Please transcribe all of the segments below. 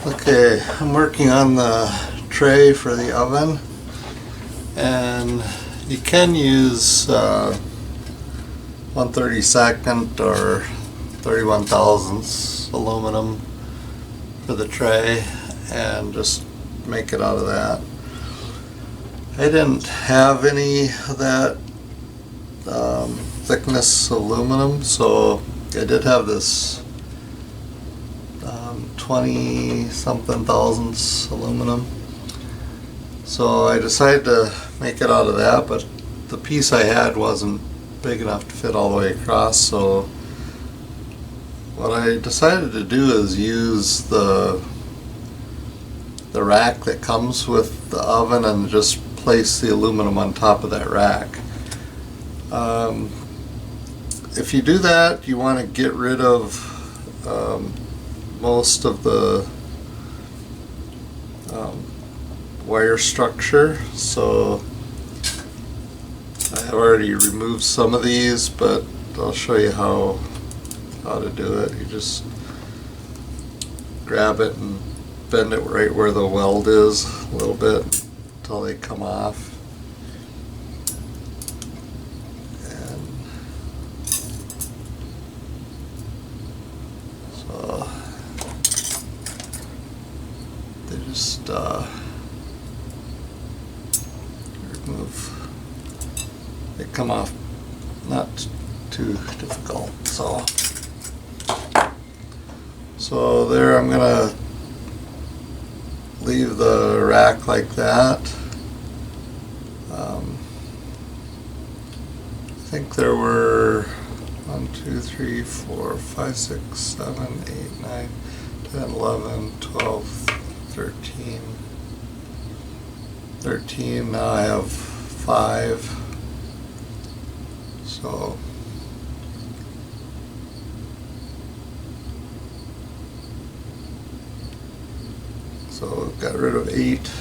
Okay, I'm working on the tray for the oven, and you can use 1/32 or 31 thousandths aluminum for the tray and just make it out of that. I didn't have any of that thickness aluminum, so I did have this 20 something thousandths aluminum, so I decided to make it out of that, but the piece I had wasn't big enough to fit all the way across, so what I decided to do is use the rack that comes with the oven and just place the aluminum on top of that rack. If you do that, you want to get rid of most of the wire structure, so I have already removed some of these, but I'll show you how to do it. You just grab it and bend it right where the weld is a little bit until they come off. And so they just remove. They come off not too difficult. So there, I'm gonna leave the rack like that. I think there were 1, 2, 3, 4, 5, 6, 7, 8, 9, 10, 11, 12, 13. 13, now I have 5. So got rid of 8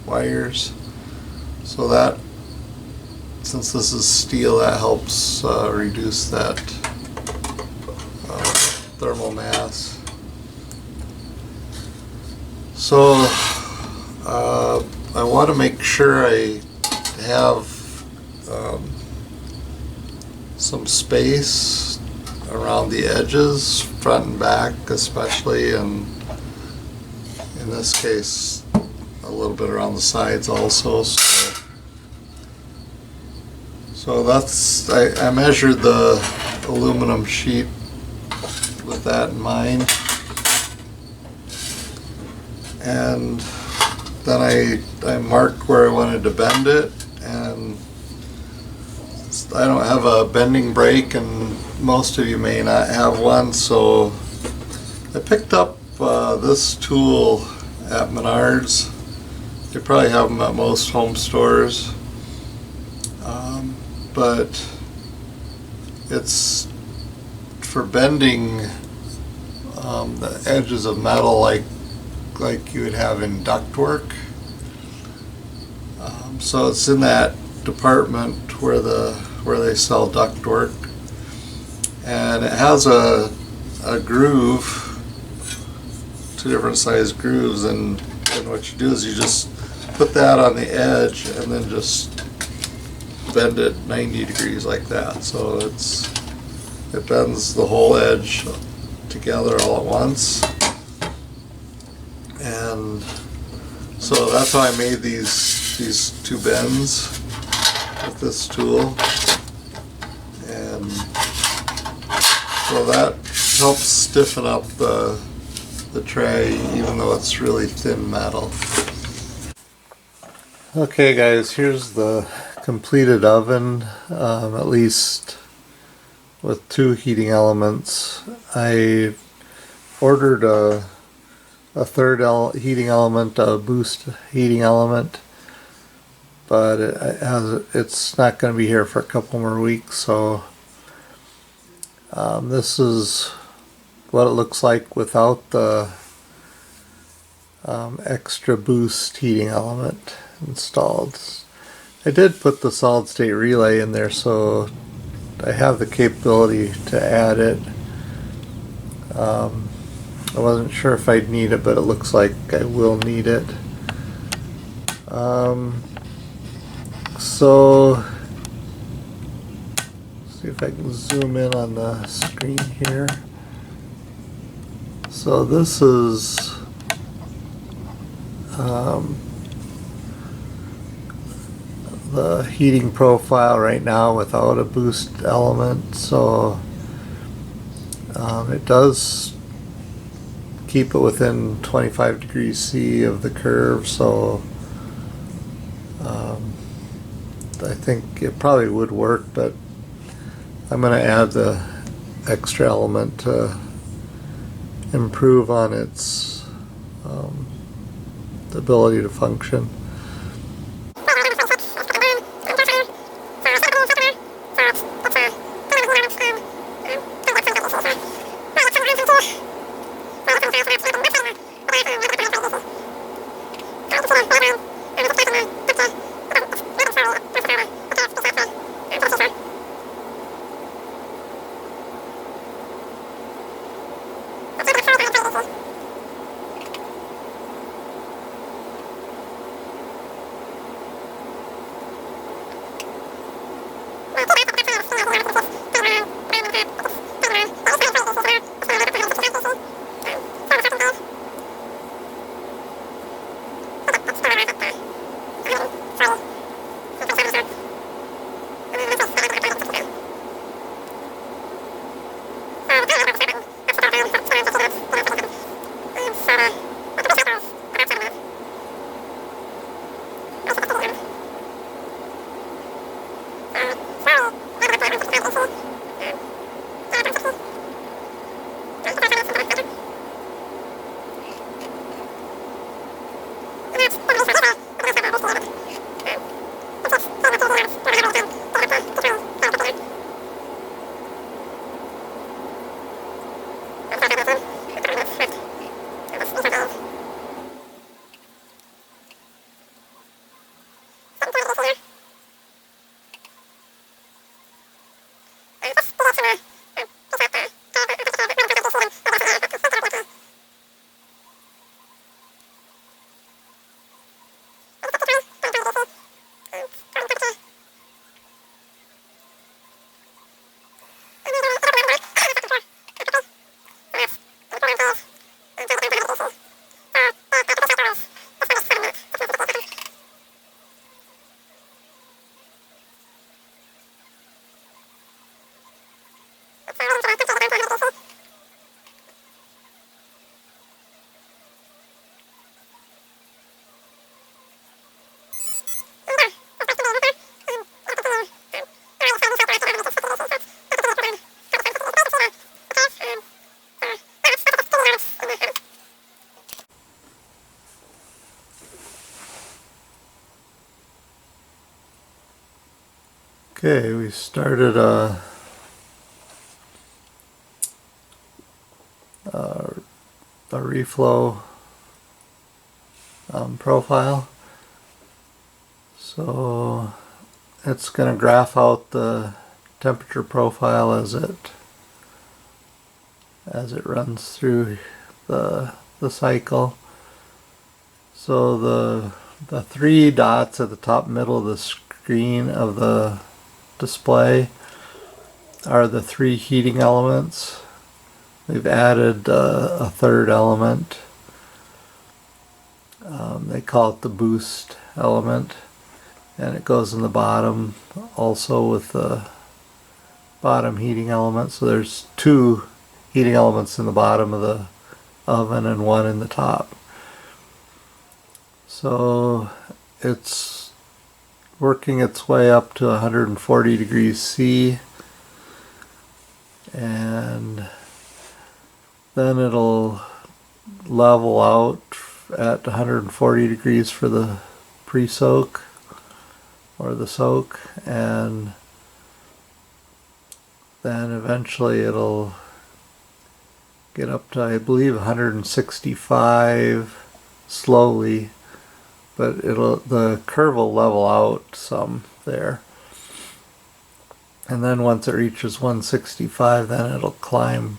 wires. So that, since this is steel, that helps reduce that thermal mass. So I want to make sure I have some space around the edges, front and back especially, and in this case a little bit around the sides also. So that's, I measured the aluminum sheet with that in mind, and then I marked where I wanted to bend it, and I don't have a bending brake, and most of you may not have one, so I picked up this tool at Menards. They probably have them at most home stores, but it's for bending the edges of metal like you would have in ductwork. So it's in that department where they sell ductwork, and it has a groove, 2 different size grooves, and what you do is you just put that on the edge and then just bend it 90 degrees like that, so it bends the whole edge together all at once. And so that's how I made these 2 bends with this tool, and so that helps stiffen up the tray even though it's really thin metal. Okay guys, here's the completed oven, at least with 2 heating elements. I ordered a third heating element, a boost heating element, but it's not going to be here for a couple more weeks, so this is what it looks like without the extra boost heating element installed. I did put the solid state relay in there, so I have the capability to add it. I wasn't sure if I'd need it, but it looks like I will need it. So, see if I can zoom in on the screen here. So this is the heating profile right now without a boost element. So it does keep it within 25 degrees C of the curve, so I think it probably would work, but I'm going to add the extra element to improve on its ability to function. Okay, we started a reflow profile. So it's going to graph out the temperature profile as it runs through the cycle. So the three dots at the top middle of the screen of the display are the three heating elements. We've added a third element. They call it the boost element, and it goes in the bottom also with the bottom heating element. So there's two heating elements in the bottom of the oven and one in the top. So it's working its way up to 140 degrees C, and then it'll level out at 140 degrees for the pre-soak or the soak, and then eventually it'll get up to, I believe, 165 slowly, but the curve will level out some there, and then once it reaches 165, then it'll climb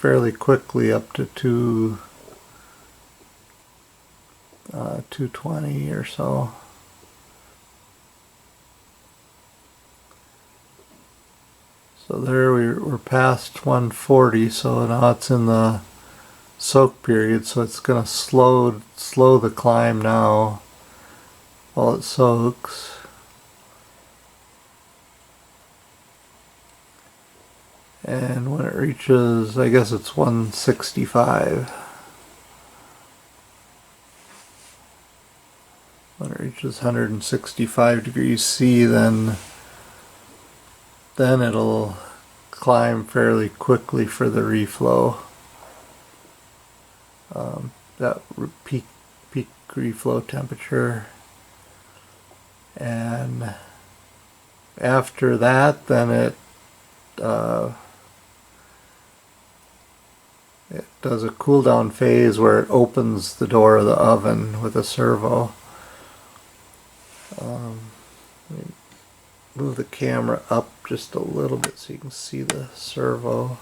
fairly quickly up to 220 or so. So there we're past 140, so now it's in the soak period, so it's going to slow the climb now while it soaks. And when it reaches, I guess it's 165. When it reaches 165 degrees C, then it'll climb fairly quickly for the reflow. That peak reflow temperature. And after that, then it does a cool down phase where it opens the door of the oven with a servo. Let me move the camera up just a little bit so you can see the servo.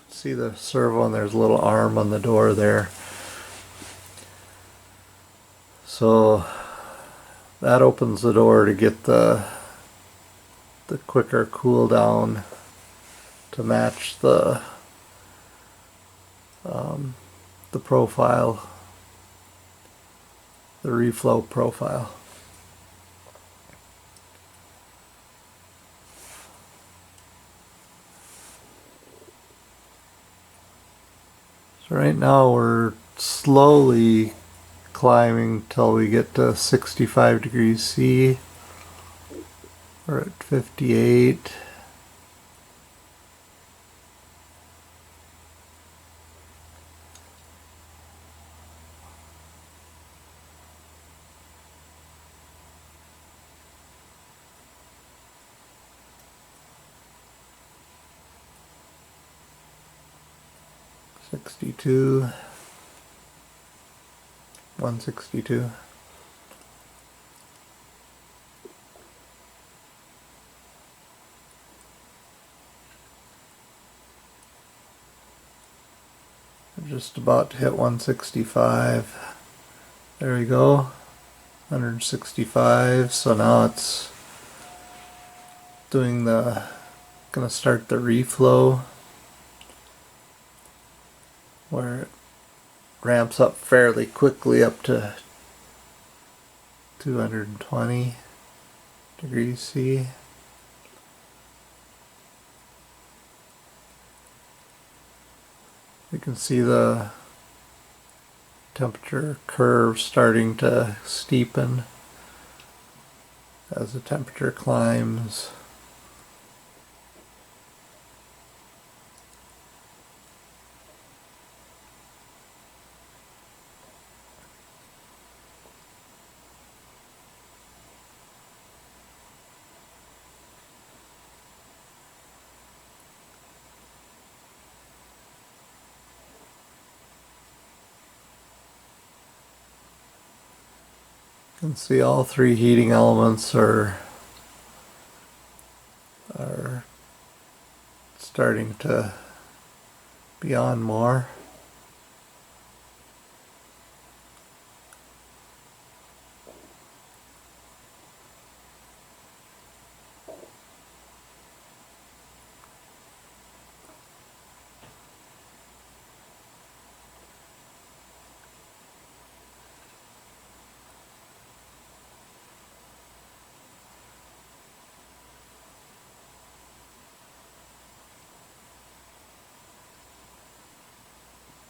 See the servo, and there's a little arm on the door there. So that opens the door to get the quicker cool down to match the profile, the reflow profile. So right now we're slowly climbing till we get to 65 degrees C. We're at 58. '62, 162. Just about to hit 165. There we go. 165. So now it's gonna start the reflow, where it ramps up fairly quickly up to 220 degrees C. You can see the temperature curve starting to steepen as the temperature climbs. You can see all three heating elements are starting to be on more.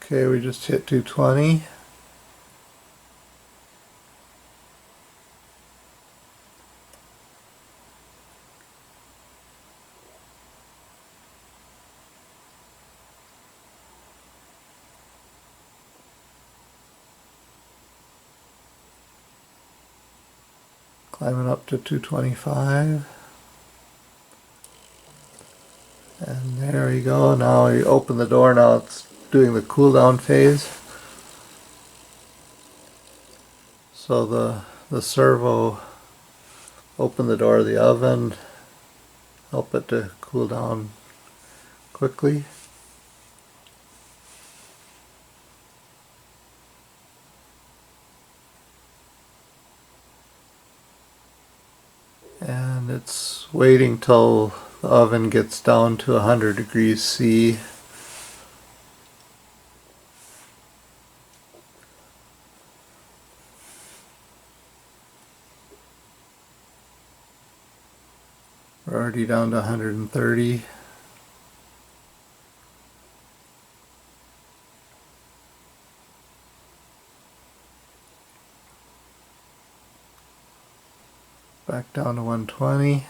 Okay, we just hit 220. Climbing up to 225. And there we go. Now we open the door. Now it's doing the cool down phase. So the servo opened the door of the oven, help it to cool down quickly. And it's waiting till the oven gets down to 100 degrees C. We're already down to 130. Back down to 120.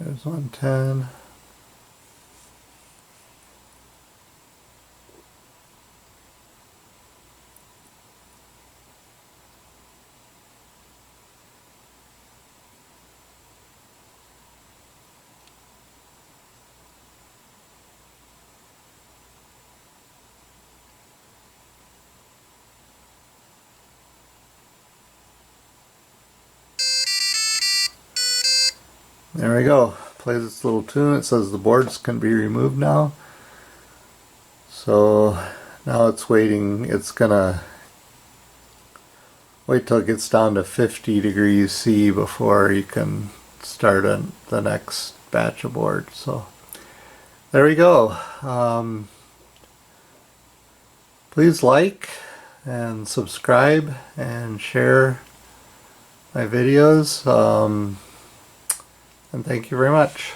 There's 110. There we go. Plays its little tune. It says the boards can be removed now. So now it's waiting. It's gonna wait till it gets down to 50 degrees C before you can start on the next batch of boards. So there we go. Please like and subscribe and share my videos. And thank you very much.